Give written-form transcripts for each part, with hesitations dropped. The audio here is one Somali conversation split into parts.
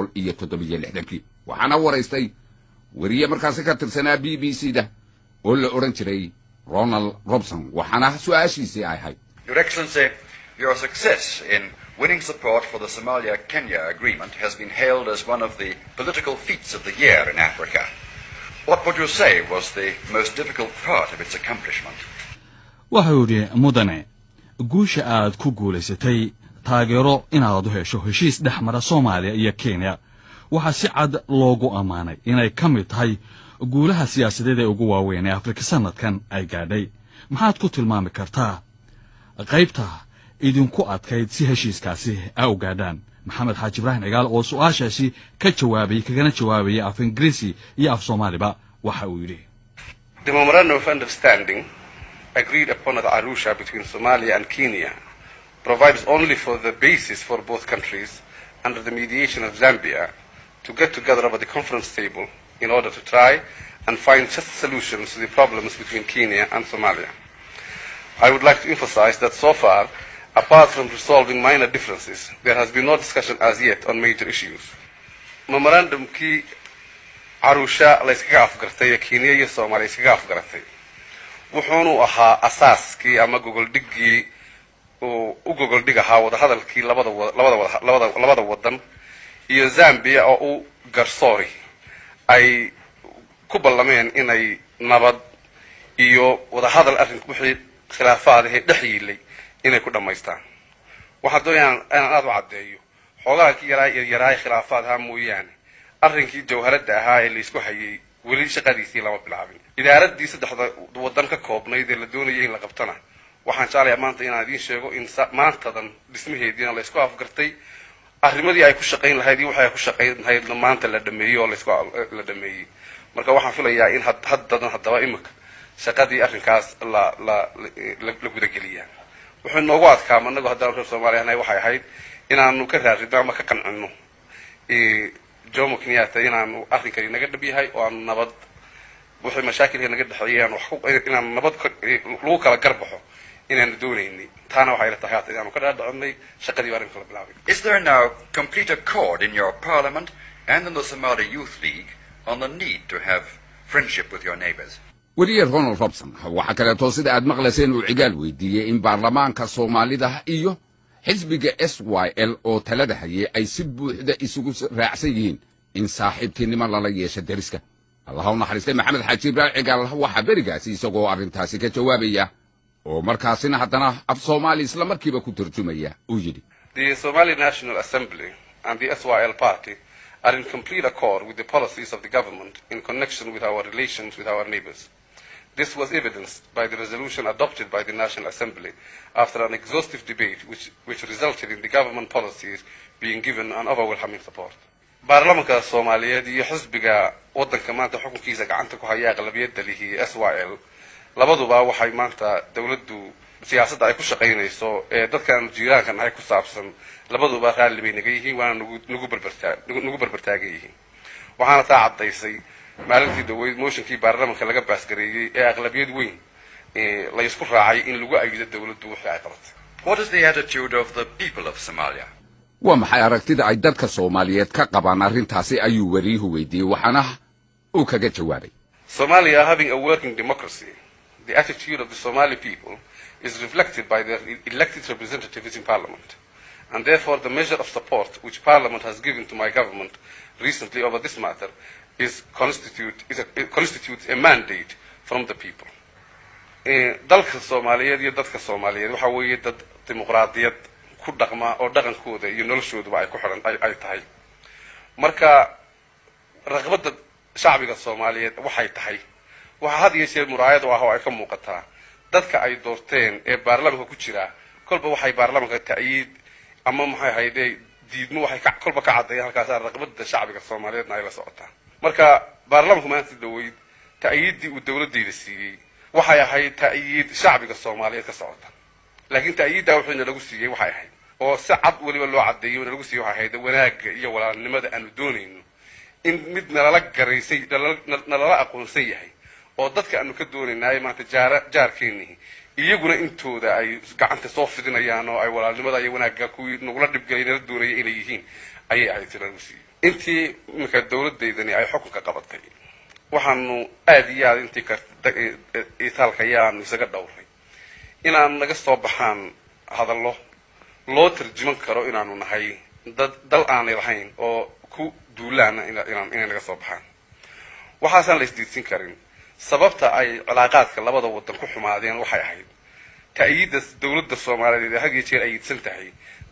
1967 waxaana waraystay wariye markaasi ka tirsanaa BBC-da oo la oran jiray Ronald Robson waxaana su'aashiisii ahayd Your Excellency, your success in winning support for the Somalia-Kenya agreement has been hailed as one of the political feats of the year in Africa. What would you say was the most difficult part of its accomplishment? wuxuu yidhi mudane guusha aad ku guulaysatay taageero inaad u hesho heshiis dhex mara Soomaaliya iyo Kenya waxaa si cad loogu ammaanay inay ka mid tahay guulaha siyaasadeed ee ugu waaweyn ee Afrika sanadkan ay gaadhay maxaad ku tilmaami kartaa qaybta idinku adkayd si heshiiskaasi ay u gaadhaan maxamed xaaji ibraahim cigaal oo su'aashaasi ka jawaabay kagana jawaabay af Ingiriisi iyo af Soomaaliba waxa uu yidhi The memorandum of understanding agreed upon at Arusha between Somalia and Kenya provides only for the basis for both countries under the mediation of Zambia to get together over the conference table in order to try and find just solutions to the problems between Kenya and Somalia. I would like to emphasize that so far, apart from resolving minor differences, there has been no discussion as yet on major issues. Memorandum kii Arusha la iskaga afgartay Kenya iyo Soomaaliya iskaga afgartay wuxuuna ahaa asaaskii ama gogoldhigii oo u gogoldhig ahaa wada hadalkii labada wadan iyo Zambia oo u garsoori ay ku ballameen inay nabad iyo wada hadal arrinku wixii khilaafaadii dhaxyilay inay ku dhameystaan waxa doonayaan aad u cadeeyo xoogaankii yaraay khilaafaadha mooyaane arrinkii jawharada ahaa ee la isku hayay weli shaqadiisii lama bilaabin idaaradii saddexda wadan ka koobnayd ee la doonayay in la qabtana waxaan jeclahay maanta inaan idin sheego in maantadan dhismaheediina la isku afgartay arrimadii ay ku shaqayn lahayd iyo waxa ay ku shaqayn lahayd maanta la dhameeyo oo la dhameeyay marka waxaan filayaa in haddaba imika shaqadii arrinkaas la gudageliyaa wuxuu noogu adkaa anagu haddaan reer Soomaaliya waxay ahayd inaanu ka raadino ama ka qancino Jomo Kenyatta inaanu arrinkani naga dhab yahay oo aan nabad wixii mashaakilka naga dhaxeeyaan wax ku inaan nabad lagu kala garbaxo inaan doonaynay taana waxay la tahay inaanu ka dhaadhacnay shaqadii arrinka la bilaabay. Is there now complete accord in your parliament and in the Somali Youth League on the need to have friendship with your neighbors? wariye Ronald Robson waxa kale oo sida aad maqlayseen uu cigaal weydiiyay in baarlamaanka Soomaalida iyo xisbiga SYL oo talada hayay ay si buuxda isugu raacsan yihiin in saaxiibtinimo lala yeesho dariska Allahu naxariistay maxamed xaaji ibraahim cigaal waxa berigaasi isagoo arrintaasi ka jawaabaya oo markaasina haddana af Soomaali isla markiiba ku tarjumaya uu yidhi The Somali National Assembly and the SYL party are in complete accord with the policies of the government in connection with our relations with our neighbors. This was evidenced by the resolution adopted by the National Assembly after an exhaustive debate which resulted in the government policies being given an overwhelming support. Baarlamaanka Soomaaliyeed iyo xisbiga wadanka maanta xukunkiisa gacanta ku haya aqlabiyadda lihi SYL labaduba waxay maanta dawladdu siyaasadda ay ku shaqaynayso ee dadkan jiiraankan ay ku saabsan labaduba raalli bay naga yihiin waana nagu barbartaagay yihiin waxaana taa cadaysay maalintii daweyd motionkii baarlamaanka laga baasgareeyay ee aqlabiyad weyn la isku raacay in lagu aydo dawladdu wixii ay qabatay. What is the attitude of the people of Somalia? waa maxay aragtida ay dadka Soomaaliyeed ka qabaan arrintaasi ayuu wariyuhu weydiiyay waxaana uu kaga jawaabay Somalia having a working democracy, the attitude of the Somali people is reflected by their elected representatives in parliament, and therefore the measure of support which parliament has given to my government recently over this matter constitutes a mandate from the people. dalka Soomaaliyeed iyo dadka Soomaaliyeed waxa weeye dad dimuqraadiyad ku dhaqma oo dhaqankooda iyo noloshooda ay ku xiran ay tahay marka raqabada shacbiga Soomaaliyeed waxay tahay waxa had iyo jeer muraayad ah oo ay ka muuqataa dadka ay doorteen ee baarlamaanka ku jira kolba waxay baarlamaanka taayid ama maxay hayday diidmo waxay kolba ka cadeeyay halkaas raqabada shacbiga Soomaaliyeed ay la socotaan marka baarlamaanku maanta daweyd taayidii uu dawladdeeda siiyay waxay ahayd taayid shacbiga Soomaaliyeed ka socota laakiin taayidda wuxuu lagu siiyay waxay ahayd oo si cad waliba loo cadeeyo lagu siiyay waxay ahayd wanaaga iyo walaalnimada aanu doonayno in mid nala garaysay nala aqoonsan yahay oo dadka aanu ka doonaynay maanta jaarkeennii iyaguna intooda ay gacanta soo fidinayaan oo ay walaalnimada iyo wanaaga ku nagu la dhibgalay nala doonayay inay yihiin ayay ahayd lagu siiyay intii iminka dowladdeydani ay xukunka qabatay waxaanu aad iyo aad intii itaalka ayaanu isaga dhowray inaan naga soo baxaan hadallo loo tarjuman karo inaanu nahay dal aanay lahayn oo ku duulaana inay naga soo baxaan waxaasaan la isdiidsin karin sababta ay cilaaqaadka labada waddan ku xumaadeen waxay ahayd ta'yiidda dowladda soomaaliyeed ee had iyo jeer ayidsan tahay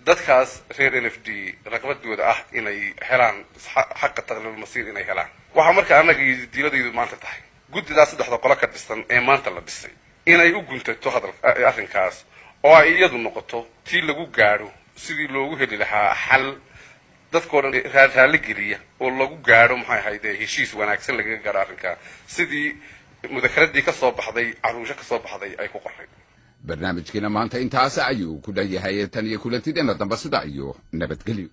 dadkaas reer NFD raqbadooda ah inay helaan xaqa taqliil masiir inay helaan waxa marka anaga diiladaydu maanta tahay guddidaas saddexda qolo ka dhisan ee maanta la dhisay inay u guntato arrinkaas oo ay iyadu noqoto tii lagu gaadho sidii loogu heli lahaa xal dadkoo dhan raalli geliya oo lagu gaadho maxay ahayd heshiis wanaagsan lagaga gaadho arrinkaa sidii mudakaradii ka soo baxday caruusho ka soo baxday ay ku qorray barnaamijkiina maanta intaas ayuu ku dhan yahay tan iyo kulantideena dambe sida iyo nabadgelyo